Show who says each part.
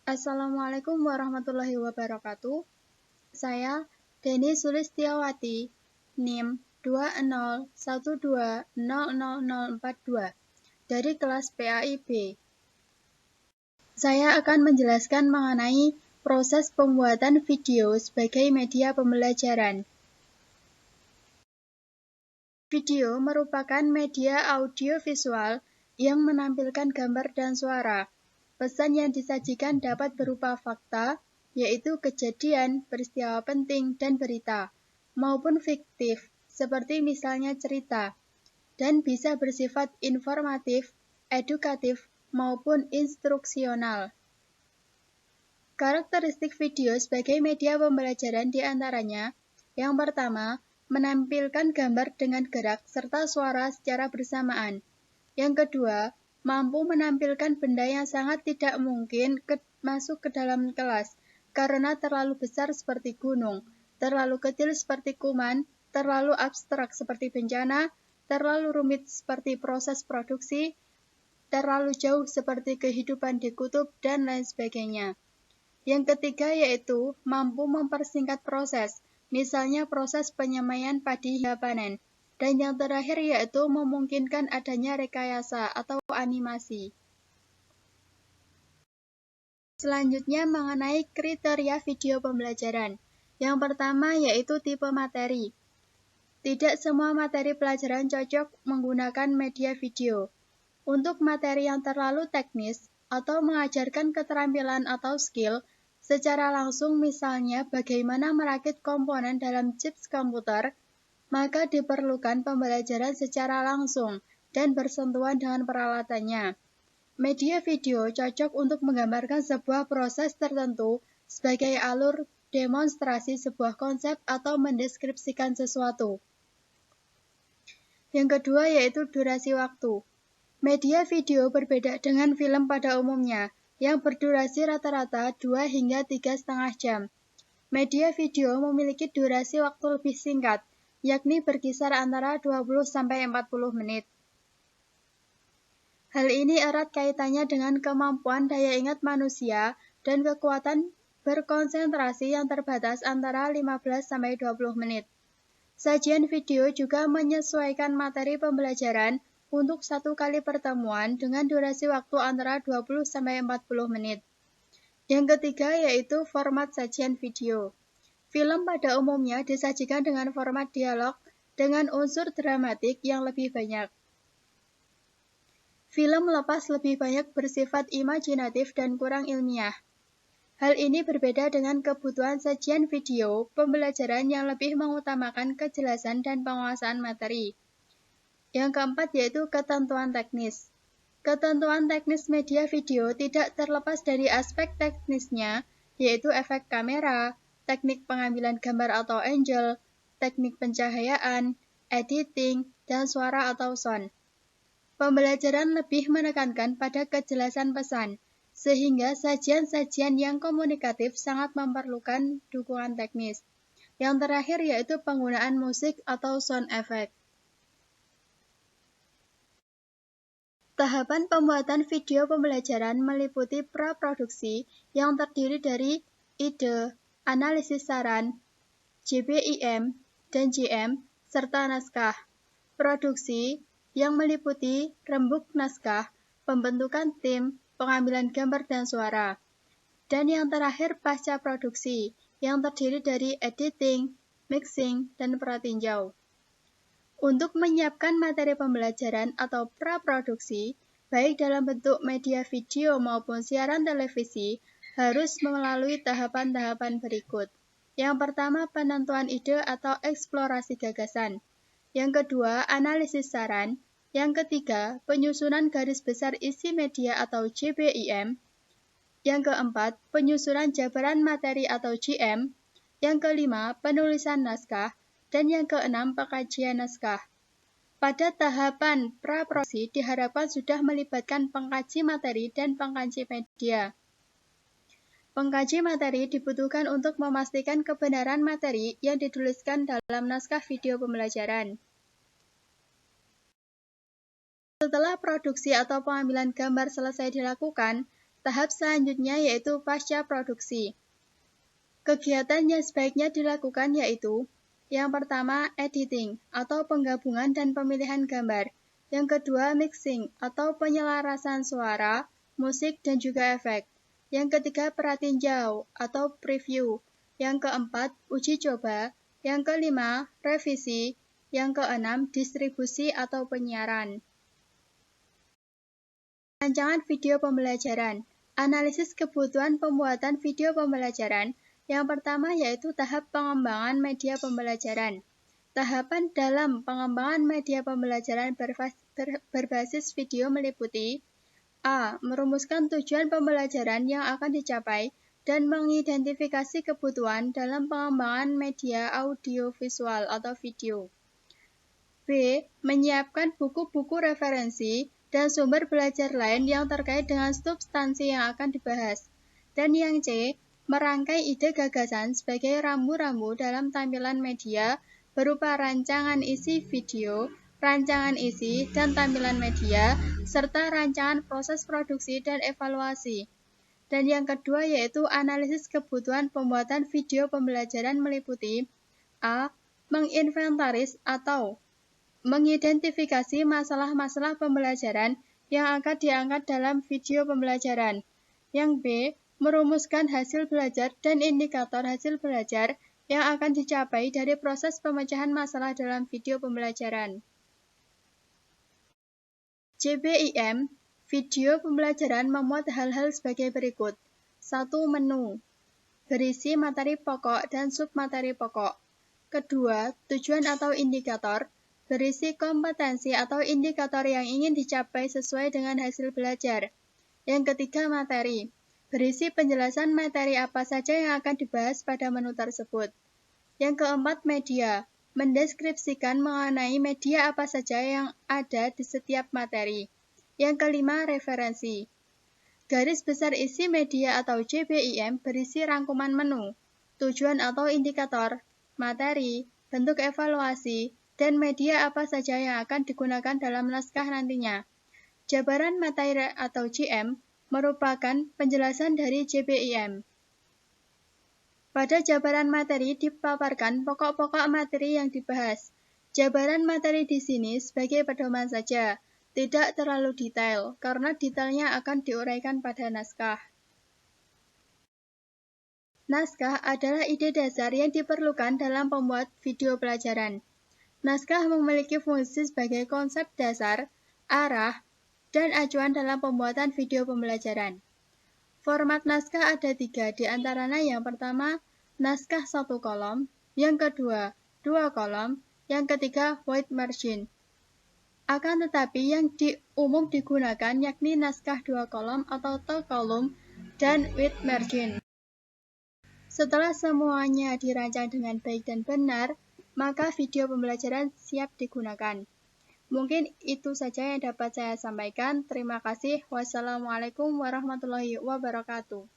Speaker 1: Assalamualaikum warahmatullahi wabarakatuh. Saya Deni Sulistiawati, NIM 201200042 dari kelas PAIB. Saya akan menjelaskan mengenai proses pembuatan video sebagai media pembelajaran. Video merupakan media audiovisual yang menampilkan gambar dan suara. Pesan yang disajikan dapat berupa fakta, yaitu kejadian, peristiwa penting, dan berita, maupun fiktif, seperti misalnya cerita, dan bisa bersifat informatif, edukatif, maupun instruksional. Karakteristik video sebagai media pembelajaran diantaranya, yang pertama, menampilkan gambar dengan gerak serta suara secara bersamaan. Yang kedua, mampu menampilkan benda yang sangat tidak mungkin masuk ke dalam kelas karena terlalu besar seperti gunung, terlalu kecil seperti kuman, terlalu abstrak seperti bencana, terlalu rumit seperti proses produksi, terlalu jauh seperti kehidupan di kutub, dan lain sebagainya. Yang ketiga yaitu mampu mempersingkat proses, misalnya proses penyemaian padi hingga panen. Dan yang terakhir yaitu memungkinkan adanya rekayasa atau animasi. Selanjutnya mengenai kriteria video pembelajaran. Yang pertama yaitu tipe materi. Tidak semua materi pelajaran cocok menggunakan media video. Untuk materi yang terlalu teknis atau mengajarkan keterampilan atau skill secara langsung, misalnya bagaimana merakit komponen dalam chips komputer, maka diperlukan pembelajaran secara langsung dan bersentuhan dengan peralatannya. Media video cocok untuk menggambarkan sebuah proses tertentu sebagai alur demonstrasi sebuah konsep atau mendeskripsikan sesuatu. Yang kedua yaitu durasi waktu. Media video berbeda dengan film pada umumnya, yang berdurasi rata-rata 2 hingga 3,5 jam. Media video memiliki durasi waktu lebih singkat, yakni berkisar antara 20-40 menit. Hal ini erat kaitannya dengan kemampuan daya ingat manusia dan kekuatan berkonsentrasi yang terbatas antara 15-20 menit. Sajian video juga menyesuaikan materi pembelajaran untuk satu kali pertemuan dengan durasi waktu antara 20-40 menit. Yang ketiga yaitu format sajian video. Film pada umumnya disajikan dengan format dialog dengan unsur dramatik yang lebih banyak. Film lepas lebih banyak bersifat imajinatif dan kurang ilmiah. Hal ini berbeda dengan kebutuhan sajian video pembelajaran yang lebih mengutamakan kejelasan dan penguasaan materi. Yang keempat yaitu ketentuan teknis. Ketentuan teknis media video tidak terlepas dari aspek teknisnya, yaitu efek kamera, teknik pengambilan gambar atau angle, teknik pencahayaan, editing, dan suara atau sound. Pembelajaran lebih menekankan pada kejelasan pesan, sehingga sajian-sajian yang komunikatif sangat memerlukan dukungan teknis. Yang terakhir yaitu penggunaan musik atau sound effect. Tahapan pembuatan video pembelajaran meliputi praproduksi yang terdiri dari ide, analisis saran, JBIM, dan JM, serta naskah. Produksi yang meliputi rembuk naskah, pembentukan tim, pengambilan gambar dan suara. Dan yang terakhir pasca produksi, yang terdiri dari editing, mixing, dan pratinjau. Untuk menyiapkan materi pembelajaran atau praproduksi, baik dalam bentuk media video maupun siaran televisi, harus melalui tahapan-tahapan berikut. Yang pertama, penentuan ide atau eksplorasi gagasan. Yang kedua, analisis saran. Yang ketiga, penyusunan garis besar isi media atau JBIM. Yang keempat, penyusunan jabaran materi atau JM. Yang kelima, penulisan naskah. Dan yang keenam, pengkajian naskah. Pada tahapan praproduksi diharapkan sudah melibatkan pengkaji materi dan pengkaji media. Pengkaji materi dibutuhkan untuk memastikan kebenaran materi yang dituliskan dalam naskah video pembelajaran. Setelah produksi atau pengambilan gambar selesai dilakukan, Tahap selanjutnya yaitu pasca produksi. Kegiatan yang sebaiknya dilakukan yaitu yang pertama, editing atau penggabungan dan pemilihan gambar. Yang kedua, mixing atau penyelarasan suara, musik, dan juga efek. Yang ketiga, pratinjau atau preview. Yang keempat, uji coba. Yang kelima, revisi. Yang keenam, distribusi atau penyiaran. Rancangan video pembelajaran. Analisis kebutuhan pembuatan video pembelajaran. Yang pertama yaitu tahap pengembangan media pembelajaran. Tahapan dalam pengembangan media pembelajaran berbasis video meliputi A. Merumuskan tujuan pembelajaran yang akan dicapai dan mengidentifikasi kebutuhan dalam pengembangan media audiovisual atau video. B. Menyiapkan buku-buku referensi dan sumber belajar lain yang terkait dengan substansi yang akan dibahas. Dan yang C. Merangkai ide gagasan sebagai rambu-rambu dalam tampilan media berupa rancangan isi video, rancangan isi dan tampilan media, serta rancangan proses produksi dan evaluasi. Dan yang kedua yaitu analisis kebutuhan pembuatan video pembelajaran meliputi A. Menginventaris atau mengidentifikasi masalah-masalah pembelajaran yang akan diangkat dalam video pembelajaran. Yang B. Merumuskan hasil belajar dan indikator hasil belajar yang akan dicapai dari proses pemecahan masalah dalam video pembelajaran. JBIM, video pembelajaran memuat hal-hal sebagai berikut. 1. Menu, berisi materi pokok dan submateri pokok. Kedua, tujuan atau indikator, berisi kompetensi atau indikator yang ingin dicapai sesuai dengan hasil belajar. Yang ketiga, materi, berisi penjelasan materi apa saja yang akan dibahas pada menu tersebut. Yang keempat, media, mendeskripsikan mengenai media apa saja yang ada di setiap materi. Yang kelima, referensi. Garis besar isi media atau JBIM berisi rangkuman menu, tujuan atau indikator, materi, bentuk evaluasi, dan media apa saja yang akan digunakan dalam naskah nantinya. Jabaran materi atau JM merupakan penjelasan dari JBIM. Pada jabaran materi dipaparkan pokok-pokok materi yang dibahas. Jabaran materi di sini sebagai pedoman saja, tidak terlalu detail, karena detailnya akan diuraikan pada naskah. Naskah adalah ide dasar yang diperlukan dalam pembuat video pelajaran. Naskah memiliki fungsi sebagai konsep dasar, arah, dan acuan dalam pembuatan video pembelajaran. Format naskah ada 3, di antaranya yang pertama, naskah 1 kolom, yang kedua, 2 kolom, yang ketiga, white margin. Akan tetapi yang umum digunakan yakni naskah 2 kolom atau column dan white margin. Setelah semuanya dirancang dengan baik dan benar, maka video pembelajaran siap digunakan. Mungkin itu saja yang dapat saya sampaikan. Terima kasih. Wassalamualaikum warahmatullahi wabarakatuh.